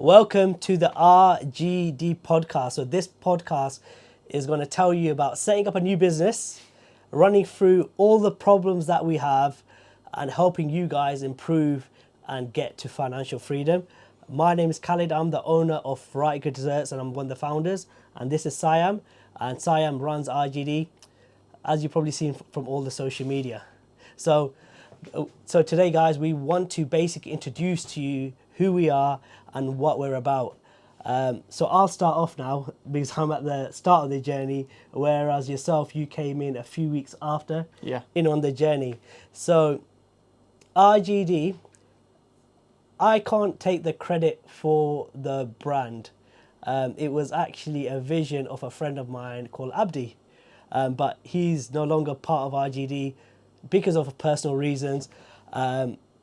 Welcome to the RGD podcast. So this podcast is going to tell you about setting up a new business, running through all the problems that we have and helping you guys improve and get to financial freedom. My name is Khalid. I'm the owner of Reyt Good Desserts and I'm one of the founders. And this is Sayam. And Sayam runs RGD, as you've probably seen from all the social media. So today, guys, we want to basically introduce to you who we are and what we're about. So I'll start off now because I'm at the start of the journey, whereas yourself, you came in a few weeks after in on the journey. So RGD, I can't take the credit for the brand. It was actually a vision of a friend of mine called Abdi, but he's no longer part of RGD because of personal reasons.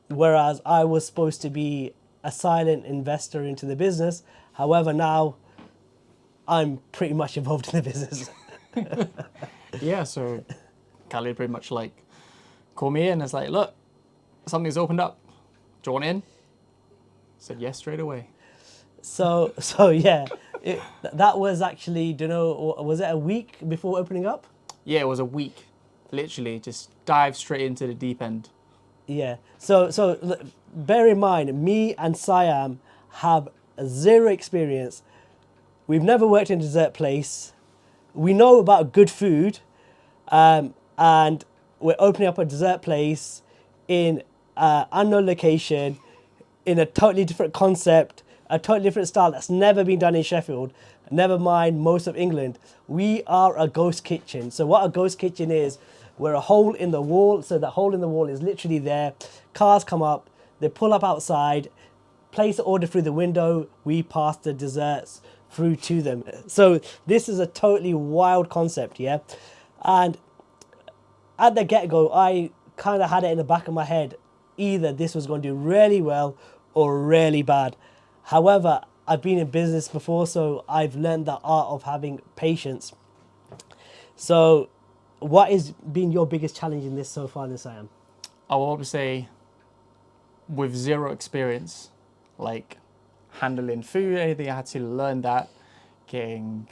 Whereas I was supposed to be a silent investor into the business. However, now I'm pretty much involved in the business. So Khalid pretty much like called me in and was like, look, something's opened up. Do you want in? Said yes straight away. So that was actually, was it a week before opening up? Yeah, it was a week. Literally just dive straight into the deep end. Yeah. So look, bear in mind, me and Sayam have zero experience. We've never worked in a dessert place. We know about good food, and we're opening up a dessert place in an unknown location, in a totally different concept, a totally different style that's never been done in Sheffield. Never mind most of England. We are a ghost kitchen. So what a ghost kitchen is, we're a hole in the wall. So the hole in the wall is literally there. Cars come up, they pull up outside, place an order through the window. We pass the desserts through to them. So this is a totally wild concept, yeah? And at the get-go, I kind of had it in the back of my head. Either this was going to do really well or really bad. However, I've been in business before, so I've learned the art of having patience. So what has been your biggest challenge in this so far, Sayam? I will probably say with zero experience, like handling food, anything, I had to learn that, getting,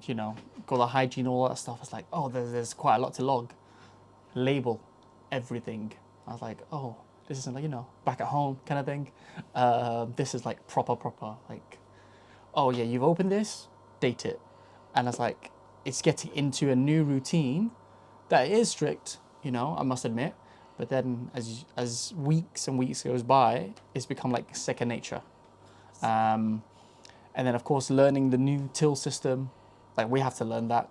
got the hygiene, all that stuff. It's like, oh, there's quite a lot to log. Label everything. I was like, oh, this isn't like, back at home kind of thing. This is like proper, like, oh yeah, you've opened this, date it. And it's like, it's getting into a new routine that is strict, I must admit. But then as weeks and weeks goes by, it's become like second nature. And then of course, learning the new till system, like we have to learn that.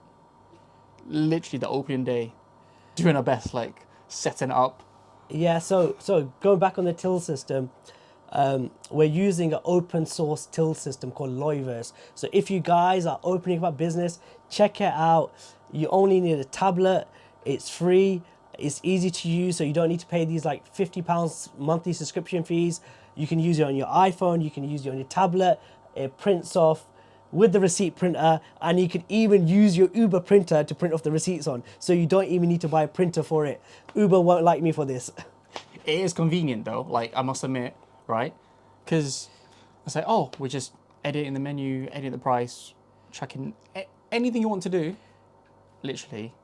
Literally the opening day, doing our best, like setting it up. Yeah, so going back on the till system, we're using an open source till system called Loiverse. So if you guys are opening up a business, check it out. You only need a tablet. It's free. It's easy to use, so you don't need to pay these like £50 monthly subscription fees. You can use it on your iPhone. You can use it on your tablet. It prints off with the receipt printer, and you can even use your Uber printer to print off the receipts on. So you don't even need to buy a printer for it. Uber won't like me for this. It is convenient though, like I must admit, right? Because I say, oh, we're just editing the menu, editing the price, tracking anything you want to do, literally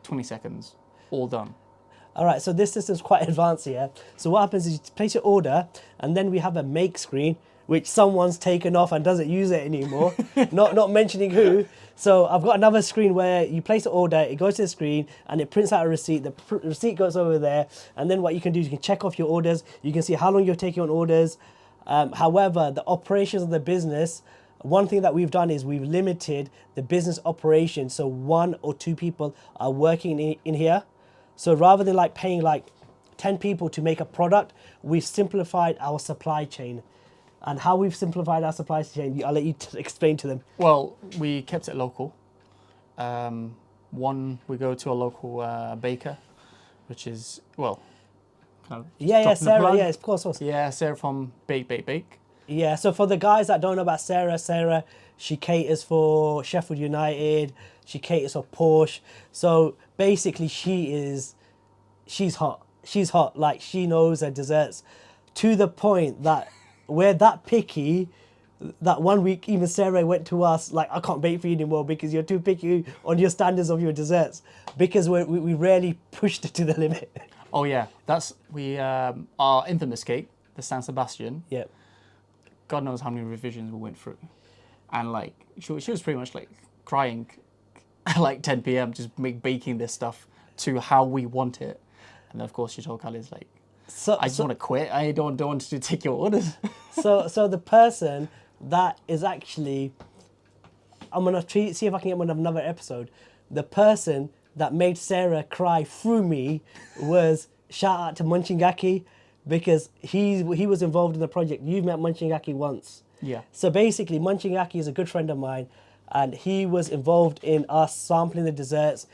20 seconds, all done. All right, so this system's quite advanced here. So what happens is you place your order, and then we have a make screen, which someone's taken off and doesn't use it anymore. not mentioning who. So I've got another screen where you place an order, it goes to the screen, and it prints out a receipt. The receipt goes over there, and then what you can do is you can check off your orders. You can see how long you're taking on orders. However, the operations of the business, one thing that we've done is we've limited the business operation. So 1 or 2 people are working in here. So rather than like paying like 10 people to make a product, we've simplified our supply chain. And how we've simplified our supply chain, I'll let you explain to them. Well, we kept it local. We go to a local baker, which is, well, kind of Sarah, of course. Yeah, Sarah from Bake. Yeah, so for the guys that don't know about Sarah, she caters for Sheffield United, she caters for Porsche. So basically she's hot. She's hot, like she knows her desserts to the point that we're that picky that one week even Sarah went to us like, I can't bake for you anymore because you're too picky on your standards of your desserts, because we really pushed it to the limit. Oh yeah, that's our infamous cake, the San Sebastian. Yeah. God knows how many revisions we went through, and like she was pretty much like crying at like 10 p.m. just baking this stuff to how we want it, and then of course she told Khalid like, I just want to quit. I don't want to take your orders. So the person that is actually, I'm gonna see if I can get one of another episode. The person that made Sarah cry through me was, shout out to Munchingaki, because he was involved in the project. You've met Munchingaki once. Yeah. So basically, Munchingaki is a good friend of mine, and he was involved in us sampling the desserts,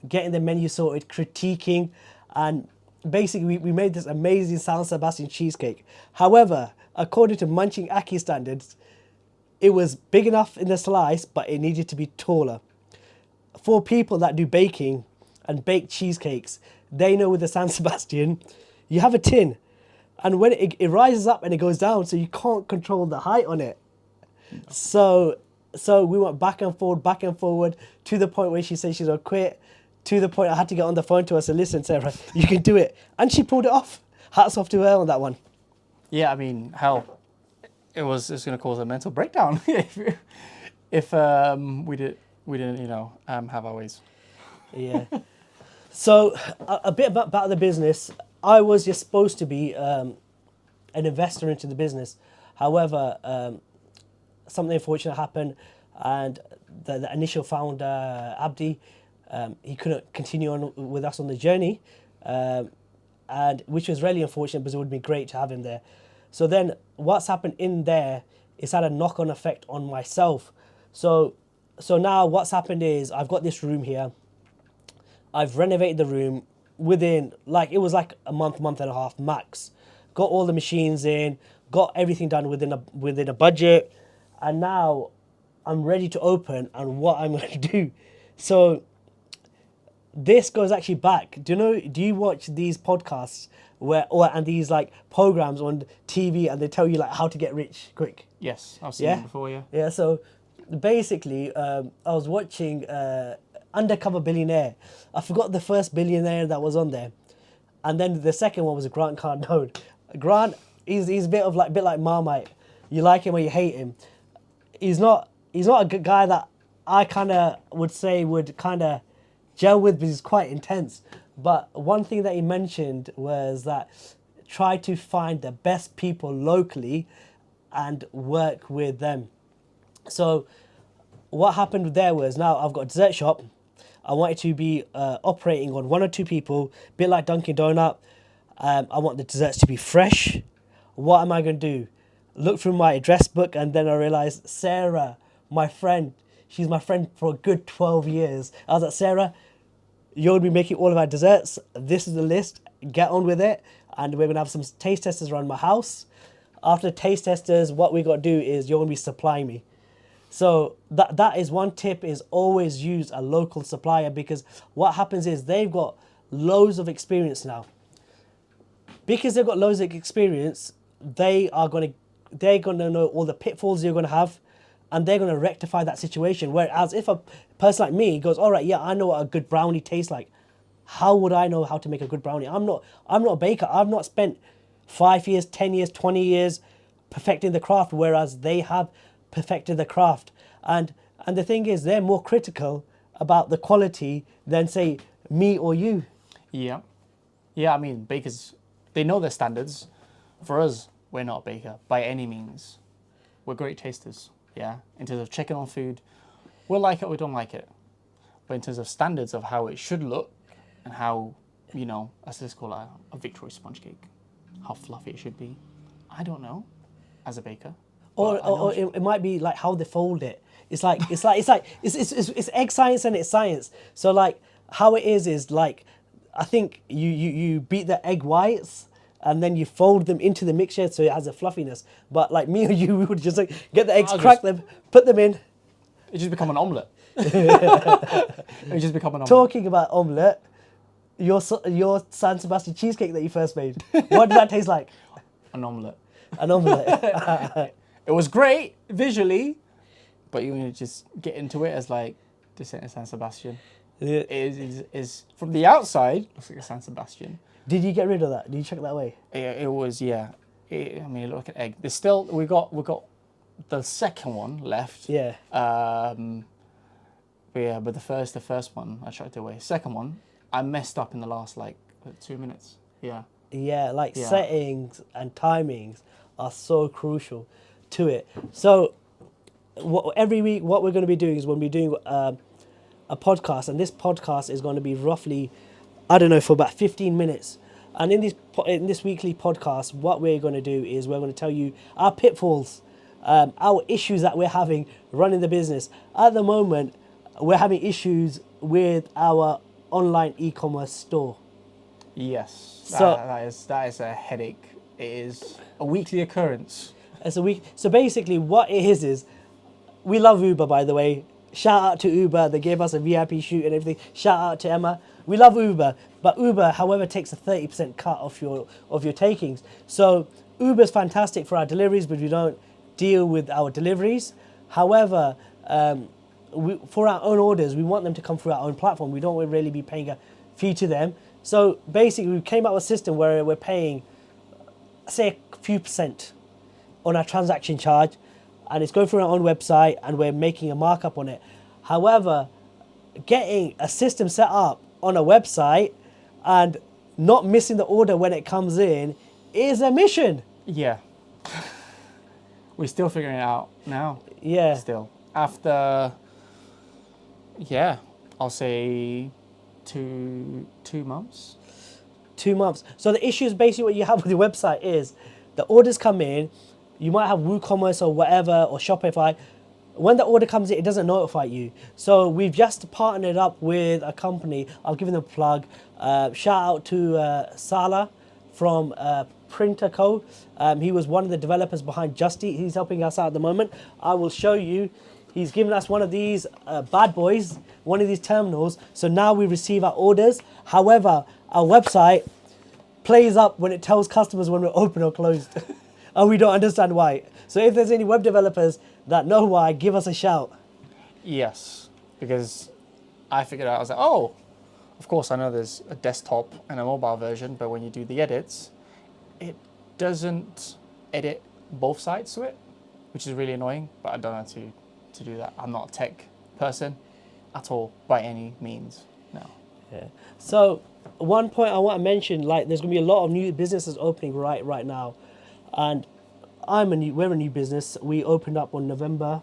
getting the menu sorted, critiquing, and basically we made this amazing San Sebastian cheesecake. However, according to Munchingaki standards, it was big enough in the slice, but it needed to be taller. For people that do baking and bake cheesecakes, they know with the San Sebastian, you have a tin, and when it rises up and it goes down, so you can't control the height on it. No. So we went back and forward, to the point where she said she's gonna quit, to the point I had to get on the phone to her and say, listen, Sarah, you can do it. And she pulled it off. Hats off to her on that one. Yeah, I mean, hell, it's going to cause a mental breakdown if we didn't have our ways. Yeah. So a bit about the business. I was just supposed to be an investor into the business. However, something unfortunate happened, and the initial founder, Abdi, he couldn't continue on with us on the journey, and which was really unfortunate because it would have been great to have him there. So then what's happened in there is had a knock-on effect on myself. So now what's happened is I've got this room here. I've renovated the room within, like, it was like a month and a half max. Got all the machines in, got everything done within a budget, and now I'm ready to open and what I'm going to do. So this goes actually back. Do you watch these podcasts and these like programs on TV, and they tell you like how to get rich quick? Yes, I've seen them before, yeah. Yeah, so basically I was watching Undercover Billionaire. I forgot the first billionaire that was on there. And then the second one was Grant Cardone. Grant, he's a bit like Marmite. You like him or you hate him. He's not a good guy that I kind of would say would kind of gel with, because he's quite intense. But one thing that he mentioned was that try to find the best people locally and work with them. So what happened there was, now I've got a dessert shop. I want it to be operating on 1 or 2 people, a bit like Dunkin' Donut. I want the desserts to be fresh. What am I going to do? Look through my address book, and then I realized Sarah, my friend, she's my friend for a good 12 years. I was like, Sarah, you're going to be making all of our desserts. This is the list. Get on with it. And we're going to have some taste testers around my house. After the taste testers, what we got to do is you're going to be supplying me. So that is one tip, is always use a local supplier, because what happens is they've got loads of experience now. Because they've got loads of experience, they're going to know all the pitfalls you're going to have, and they're going to rectify that situation. Whereas if a person like me goes, all right, yeah, I know what a good brownie tastes like. How would I know how to make a good brownie? I'm not a baker. I've not spent 5 years, 10 years, 20 years perfecting the craft, whereas they have perfected the craft. And the thing is, they're more critical about the quality than, say, me or you. Yeah. Yeah, I mean, bakers, they know their standards. For us, we're not a baker by any means. We're great tasters, yeah? In terms of checking on food, we'll like it or we don't like it. But in terms of standards of how it should look and how, as let's call it a Victoria sponge cake, how fluffy it should be, I don't know as a baker. Or it might be like how they fold it. It's egg science and it's science. So like how it is like, I think you beat the egg whites and then you fold them into the mixture so it has a fluffiness. But like me or you, we would just like get the eggs, crack them, put them in. It just become an omelette. It just become an omelette. Talking about omelette, your San Sebastian cheesecake that you first made, what did that taste like? An omelette. An omelette. It was great visually, but you just get into it as like descent in San Sebastian. Yeah. It is from the outside looks like a San Sebastian. Did you get rid of that? Did you check that away? It was I mean, it looked like an egg. There's still we got the second one left. Yeah. But the first one I chucked it away. Second one I messed up in the last like 2 minutes. Yeah. Yeah, like Yeah. settings and timings are so crucial to it. So every week what we're going to be doing is when we're doing a podcast, and this podcast is going to be roughly, I don't know, for about 15 minutes. And in this weekly podcast, what we're going to do is we're going to tell you our pitfalls, our issues that we're having running the business. At the moment, we're having issues with our online e-commerce store. Yes. So- that is a headache. It is a weekly occurrence. It's a week. So basically, what it is we love Uber, by the way. Shout out to Uber. They gave us a VIP shoot and everything. Shout out to Emma. We love Uber, but Uber, however, takes a 30% cut off your takings. So Uber's fantastic for our deliveries, but we don't deal with our deliveries. However, for our own orders, we want them to come through our own platform. We don't really be paying a fee to them. So basically, we came up with a system where we're paying, say, a few percent on our transaction charge, and it's going through our own website, and we're making a markup on it. However, getting a system set up on a website and not missing the order when it comes in is a mission. Yeah. We're still figuring it out now. Yeah. Still. After, I'll say two months. 2 months. So the issue is basically what you have with your website is the orders come in, you might have WooCommerce or whatever or Shopify. When the order comes in, it doesn't notify you. So we've just partnered up with a company. I'll give them a plug. Shout out to Salah from Printer Co. He was one of the developers behind Just Eat. He's helping us out at the moment. I will show you. He's given us one of these bad boys, one of these terminals. So now we receive our orders. However, our website plays up when it tells customers when we're open or closed. And we don't understand why. So if there's any web developers that know why, give us a shout. Yes, because I figured out, I was like, oh, of course I know there's a desktop and a mobile version, but when you do the edits, it doesn't edit both sides to it, which is really annoying, but I don't know how to do that. I'm not a tech person at all, by any means, no. Yeah. So one point I want to mention, like there's going to be a lot of new businesses opening right now. And we're a new business. We opened up on November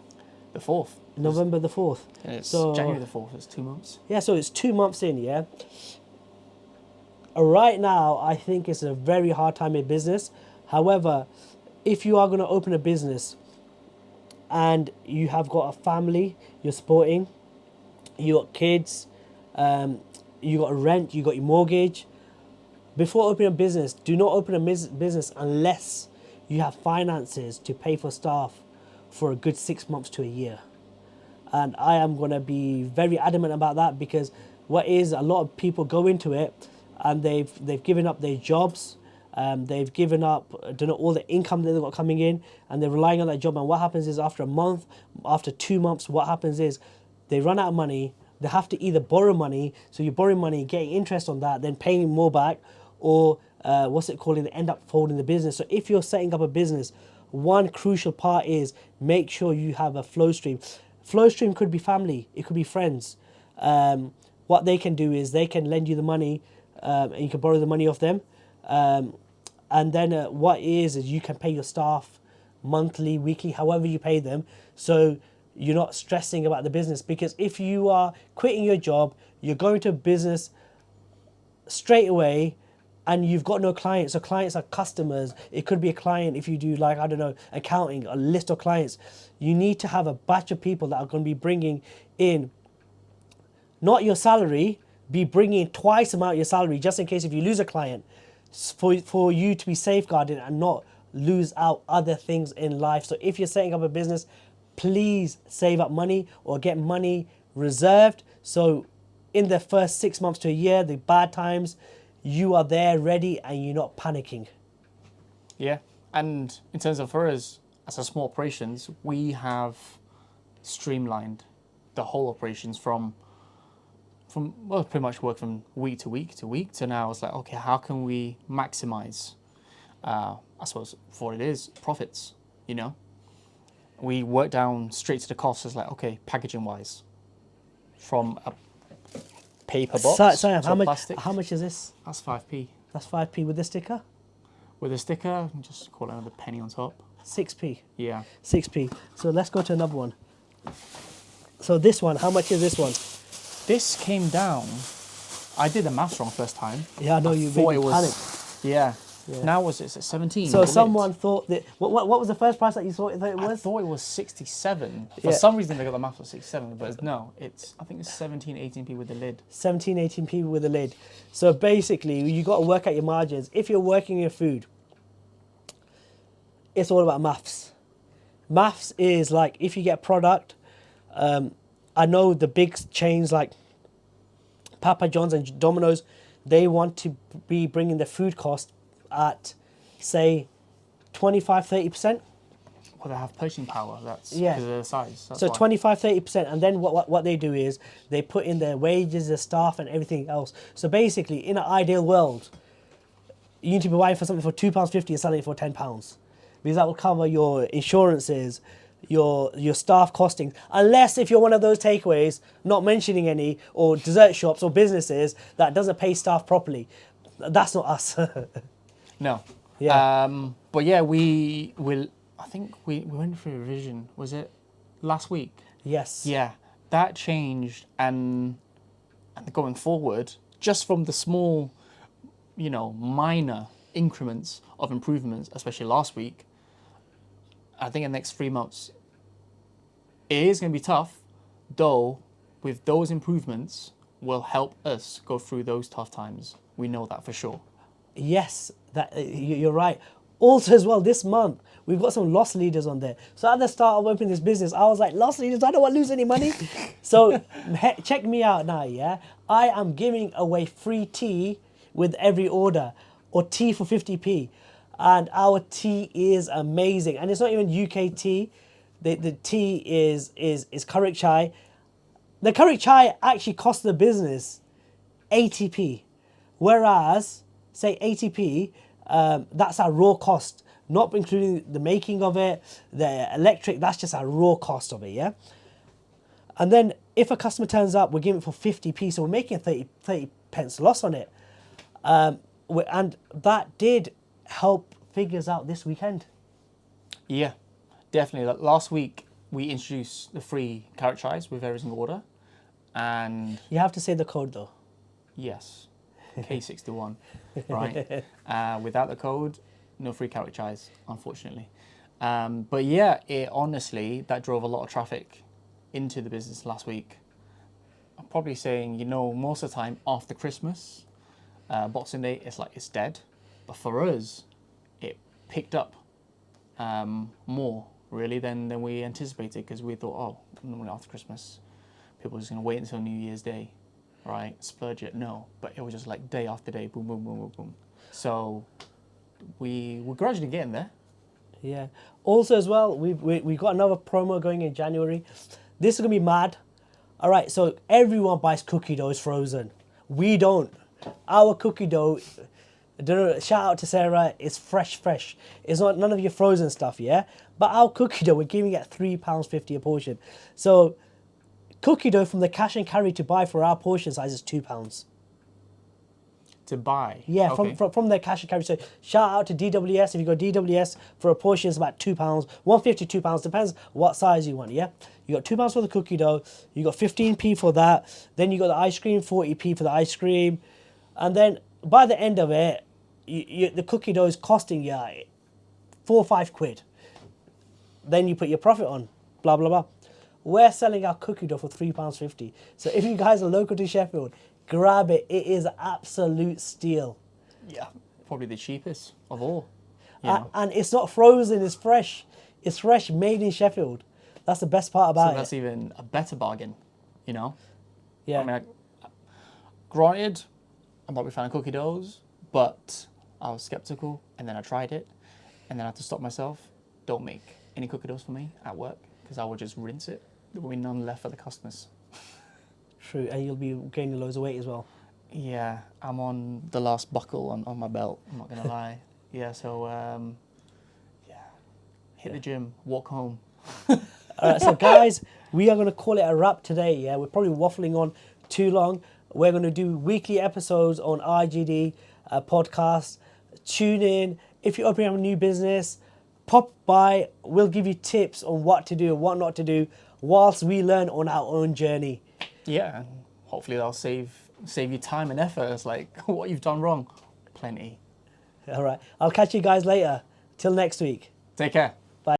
The 4th. the 4th. And it's So- January the 4th, it's 2 months. Yeah, so it's 2 months in, yeah. Right now, I think it's a very hard time in business. However, if you are going to open a business and you have got a family you're supporting, you got kids, you got a rent, you got your mortgage, before opening a business, do not open a business unless you have finances to pay for staff for a good 6 months to a year. And I am going to be very adamant about that, because what is, a lot of people go into it and they've given up their jobs, they've given up, don't know, all the income that they've got coming in, and they're relying on that job. And what happens is after a month, after 2 months, what happens is they run out of money. They have to either borrow money, so you're borrowing money, getting interest on that, then paying more back, or they end up folding the business. So if you're setting up a business, one crucial part is make sure you have a flow stream. Flow stream could be family, it could be friends. What they can do is they can lend you the money, and you can borrow the money off them. And then what is you can pay your staff monthly, weekly, however you pay them. So you're not stressing about the business, because if you are quitting your job, you're going to business straight away, and you've got no clients. So clients are customers. It could be a client if you do, like, I don't know, accounting, a list of clients. You need to have a batch of people that are going to be bringing in, not your salary, be bringing twice the amount of your salary, just in case if you lose a client, for you to be safeguarded and not lose out other things in life. So if you're setting up a business, please save up money or get money reserved. So in the first 6 months to a year, the bad times, you are there ready and you're not panicking. Yeah, and in terms of for us, as a small operations, we have streamlined the whole operations from well, pretty much work from week to week to week to now. It's like, okay, how can we maximize, I suppose, for what it is, profits, you know? We work down straight to the costs. It's like, okay, packaging wise, from a paper box Sayam, to a plastic. how much is this? That's 5p. That's 5p with the sticker? With a sticker, just call it another penny on top. 6p. Yeah. 6p. So let's go to another one. So this one, how much is this one? This came down. I did the maths wrong first time. Yeah, I know you thought made it me was. panic. Yeah. Yeah. Now was it's at 17. So the someone lid. thought that what was the first price that you thought it I was? thought it was 67. For Yeah. some reason they got the maths at 67, but no, I think it's 17, 18p with the lid. 17, 18p with a lid. So basically, you got to work out your margins. If you're working your food, it's all about maths. Maths is like if you get product. I know the big chains like Papa John's and Domino's, they want to be bringing the food cost at, say, 25-30%. Well, they have purchasing power. That's Yeah. because of their size. That's So why. 25-30%, and then what they do is they put in their wages, their staff, and everything else. So basically, in an ideal world, you need to be buying for something for £2.50 and selling it for £10, because that will cover your insurances, your staff costings. Unless if you're one of those takeaways, not mentioning any, or dessert shops or businesses that doesn't pay staff properly, that's not us. No. Yeah. But yeah, we will. I think we went through a revision. Was it last week? Yes. Yeah, that changed, and going forward, just from the small, minor increments of improvements, especially last week. I think in the next 3 months, it is going to be tough, though. With those improvements, will help us go through those tough times. We know that for sure. Yes, you're right. Also, as well, this month we've got some loss leaders on there. So at the start of opening this business, I was like, loss leaders, I don't want to lose any money. So check me out now, yeah. I am giving away free tea with every order, or tea for 50p, and our tea is amazing. And it's not even UK tea. The tea is curry chai. The curry chai actually cost the business 80p, whereas say 80p, that's our raw cost, not including the making of it, the electric, that's just our raw cost of it, yeah? And then if a customer turns up, we're giving it for 50p, so we're making a 30 pence loss on it. And that did help figures out this weekend. Yeah, definitely. Like, last week, we introduced the free carrot chais with every single order. And You have to say the code though. yes, K61, right? Without the code, no free carrot chais, unfortunately. But yeah, honestly, that drove a lot of traffic into the business last week. I'm probably saying, most of the time after Christmas, Boxing Day, it's dead. But for us, it picked up more, really, than we anticipated, because we thought, normally after Christmas, people are just going to wait until New Year's Day, right? Splurge it. No. But it was just like day after day, boom, boom, boom, boom, boom. So we're gradually getting there. Yeah. Also as well, we got another promo going in January. This is going to be mad. All right, so everyone buys cookie dough frozen. We don't. Our cookie dough, shout out to Sarah, it's fresh. It's not none of your frozen stuff, yeah? But our cookie dough, we're giving it £3.50 a portion. So cookie dough from the cash and carry to buy for our portion size is £2. To buy? Yeah, Okay. from their cash and carry. So shout out to DWS. If you go DWS for a portion, it's about £2, £1.50, £2, depends what size you want, yeah? You got £2 for the cookie dough, you got 15p for that, then you got the ice cream, 40p for the ice cream, and then by the end of it, the cookie dough is costing you 4 or 5 quid. Then you put your profit on, blah, blah, blah. We're selling our cookie dough for £3.50. So if you guys are local to Sheffield, grab it. It is absolute steal. Yeah, probably the cheapest of all. And it's not frozen, it's fresh. It's fresh, made in Sheffield. That's the best part about So that's it. even a better bargain, Yeah. I mean, granted, I'm not a big fan of cookie doughs, but I was skeptical, and then I tried it, and then I had to stop myself. Don't make. any cookie doughs for me at work because I will just rinse it. There will be none left for the customers. True, and you'll be gaining loads of weight as well. Yeah, I'm on the last buckle on my belt. I'm not gonna lie. Yeah, so hit the gym, walk home. All right, so guys, we are going to call it a wrap today. Yeah, we're probably waffling on too long. We're going to do weekly episodes on IGD podcast. Tune in. If you're opening up a new business, pop by. We'll give you tips on what to do and what not to do whilst we learn on our own journey. Yeah, and hopefully that'll save you time and effort. It's like what you've done wrong, plenty. All right, I'll catch you guys later. Till next week. Take care.